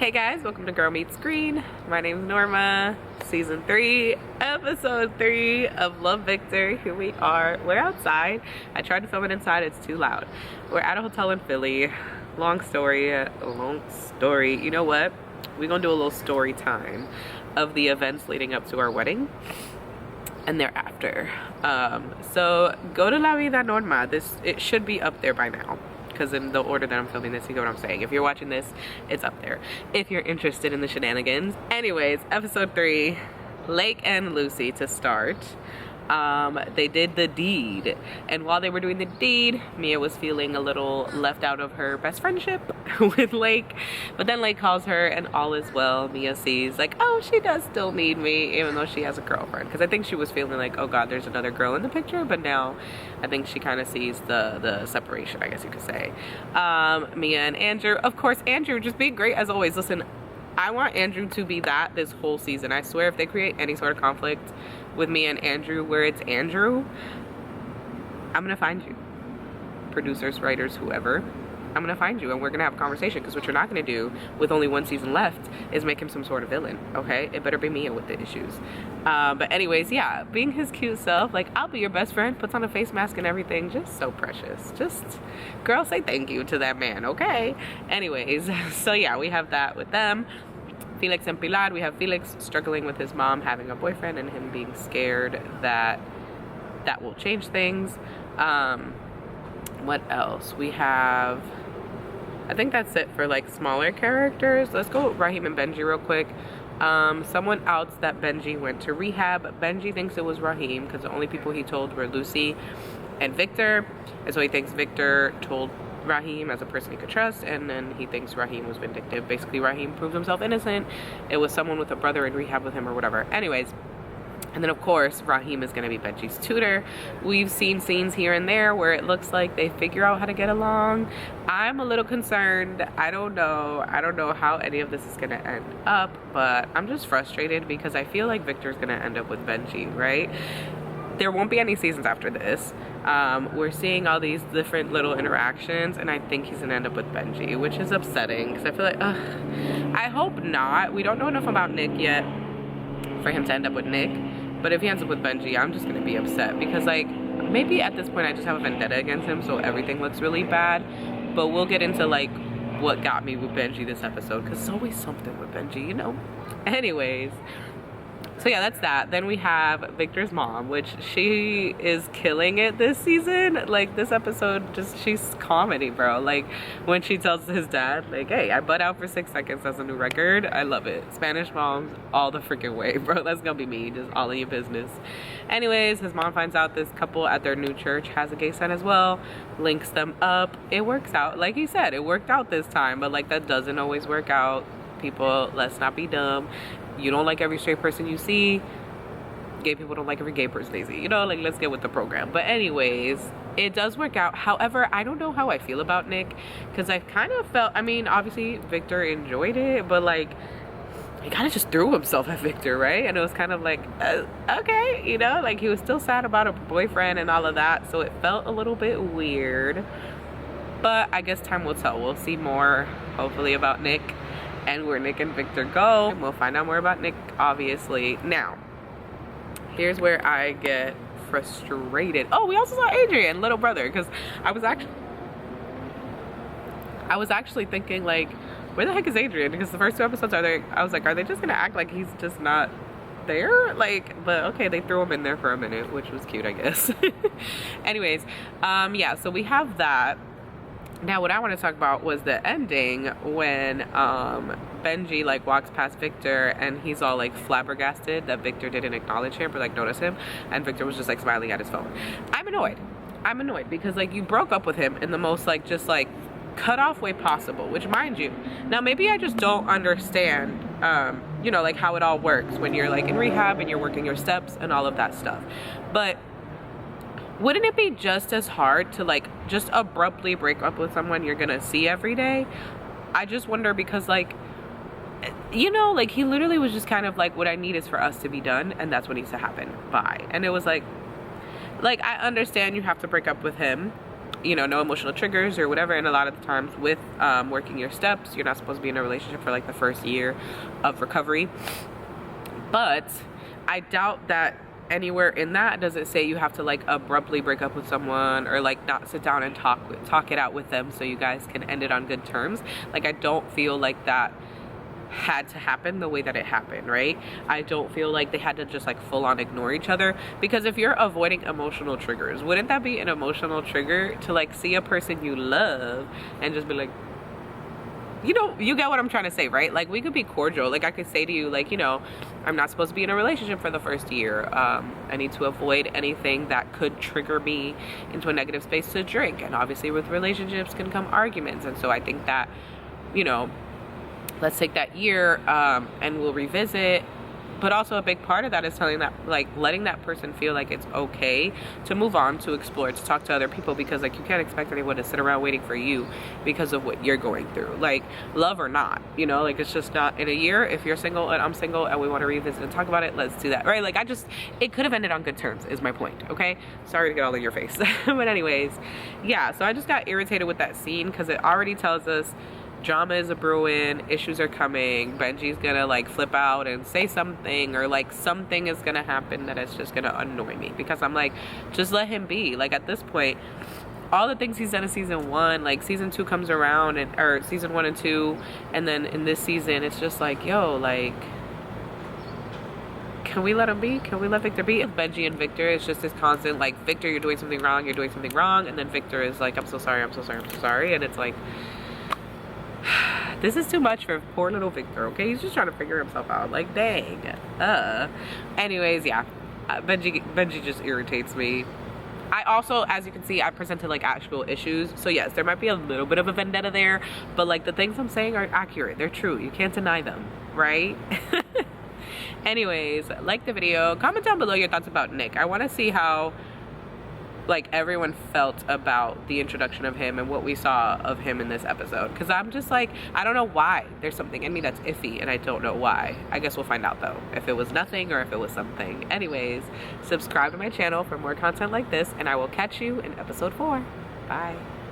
Hey guys, welcome to Girl Meets Green. My name's Norma. Season 3, episode 3 of Love Victor. Here we are. We're outside. I tried to film it inside, it's too loud. We're at a hotel in Philly. Long story. You know what? We're gonna do a little story time of the events leading up to our wedding and thereafter. So go to La Vida Norma. It should be up there by now, because in the order that I'm filming this, you get what I'm saying. If you're watching this, it's up there if you're interested in the shenanigans. Anyways, episode 3, Lake and Lucy to start. They did the deed, and while they were doing the deed, Mia was feeling a little left out of her best friendship with Lake, but then Lake calls her and all is well. Mia sees like, oh, she does still need me even though she has a girlfriend, because I think she was feeling like, oh god, there's another girl in the picture, but now I think she kind of sees the separation, I guess you could say. Mia and Andrew, of course, Andrew just being great as always. Listen, I want Andrew to be that this whole season. I swear if they create any sort of conflict with me and Andrew where it's Andrew, I'm gonna find you. Producers, writers, whoever, I'm gonna find you and we're gonna have a conversation, because what you're not gonna do with only one season left is make him some sort of villain, okay? It better be Mia with the issues. But anyways, yeah, being his cute self, like, I'll be your best friend, puts on a face mask and everything, just so precious. Just, girl, say thank you to that man, okay? Anyways, so yeah, we have that with them. Felix and Pilar, we have Felix struggling with his mom having a boyfriend and him being scared that that will change things. What else? We have, I think that's it for like smaller characters. Let's go with Raheem and Benji real quick. Someone outs that Benji went to rehab. Benji thinks it was Raheem because the only people he told were Lucy and Victor, and so he thinks Victor told Raheem as a person he could trust, and then he thinks Raheem was vindictive. Basically, Raheem proved himself innocent. It was someone with a brother in rehab with him or whatever. Anyways, and then of course Raheem is going to be Benji's tutor. We've seen scenes here and there where it looks like they figure out how to get along. I'm a little concerned. I don't know how any of this is going to end up, but I'm just frustrated because I feel like Victor's going to end up with Benji, right? There won't be any seasons after this. We're seeing all these different little interactions, and I think he's gonna end up with Benji, which is upsetting because I feel like, I hope not. We don't know enough about Nick yet for him to end up with Nick, but if he ends up with Benji, I'm just gonna be upset because, like, maybe at this point I just have a vendetta against him, so everything looks really bad. But we'll get into like what got me with Benji this episode, because it's always something with Benji, you know. Anyways. So yeah, that's that. Then we have Victor's mom, which she is killing it this season. Like, this episode, just, she's comedy, bro. Like, when she tells his dad, like, hey, I butt out for 6 seconds, that's a new record. I love it. Spanish moms all the freaking way, bro. That's gonna be me, just all in your business. Anyways, his mom finds out this couple at their new church has a gay son as well, links them up. It works out. Like he said, it worked out this time, but like, that doesn't always work out. People, let's not be dumb. You don't like every straight person you see. Gay people don't like every gay person they see. You know, like, let's get with the program. But anyways, it does work out. However, I don't know how I feel about Nick, because I kind of felt, I mean, obviously Victor enjoyed it, but like, he kind of just threw himself at Victor, right? And it was kind of like, okay, you know, like, he was still sad about a boyfriend and all of that, so it felt a little bit weird. But I guess time will tell. We'll see more, hopefully, about Nick and where Nick and Victor go. And we'll find out more about Nick, obviously. Now, here's where I get frustrated. Oh, we also saw Adrian, little brother, because I was actually thinking, like, where the heck is Adrian? Because the first 2 episodes I was like, are they just gonna act like he's just not there? Like, but okay, they threw him in there for a minute, which was cute, I guess. Anyways, yeah, so we have that. Now, what I want to talk about was the ending when Benji like walks past Victor and he's all like flabbergasted that Victor didn't acknowledge him or like notice him, and Victor was just like smiling at his phone. I'm annoyed because like, you broke up with him in the most like just like cut off way possible, which, mind you, now maybe I just don't understand you know, like how it all works when you're like in rehab and you're working your steps and all of that stuff, but wouldn't it be just as hard to like just abruptly break up with someone you're gonna see every day? I just wonder, because like, you know, like, he literally was just kind of like, what I need is for us to be done, and that's what needs to happen, bye. And it was like I understand you have to break up with him you know, no emotional triggers or whatever. And a lot of the times with working your steps, you're not supposed to be in a relationship for like the first year of recovery. But I doubt that anywhere in that does it say you have to like abruptly break up with someone or like not sit down and talk it out with them so you guys can end it on good terms. Like, I don't feel like that had to happen the way that it happened, right? I don't feel like they had to just like full on ignore each other, because if you're avoiding emotional triggers, wouldn't that be an emotional trigger to like see a person you love and just be like, you know, you get what I'm trying to say, right? Like, we could be cordial. Like, I could say to you, like, you know, I'm not supposed to be in a relationship for the first year. I need to avoid anything that could trigger me into a negative space to drink. And obviously with relationships can come arguments. And so I think that, you know, let's take that year and we'll revisit. But also a big part of that is telling that, like, letting that person feel like it's okay to move on, to explore, to talk to other people, because like, you can't expect anyone to sit around waiting for you because of what you're going through, like, love or not, you know, like, it's just not. In a year, if you're single and I'm single and we want to revisit and talk about it, let's do that, right? Like, it could have ended on good terms is my point, okay? Sorry to get all in your face. But anyways, yeah, so I just got irritated with that scene because it already tells us drama is a brewing, issues are coming, Benji's gonna like flip out and say something, or like something is gonna happen that is just gonna annoy me, because I'm like, just let him be. Like, at this point, all the things he's done in season 1, like season 2 comes around, and or season 1 and 2, and then in this season it's just like, yo, like, can we let him be? Can we let Victor be? If Benji and Victor, it's just this constant like, Victor, you're doing something wrong, you're doing something wrong, and then Victor is like, I'm so sorry, I'm so sorry, I'm so sorry. And it's like, this is too much for poor little Victor, okay? He's just trying to figure himself out. Like, dang. Anyways, yeah. Benji just irritates me. I also, as you can see, I presented like actual issues. So yes, there might be a little bit of a vendetta there, but like, the things I'm saying are accurate. They're true. You can't deny them, right? Anyways, like the video. Comment down below your thoughts about Nick. I want to see how like everyone felt about the introduction of him and what we saw of him in this episode, because I'm just like, I don't know why. There's something in me that's iffy and I don't know why. I guess we'll find out though, if it was nothing or if it was something. Anyways, subscribe to my channel for more content like this, and I will catch you in episode 4. Bye.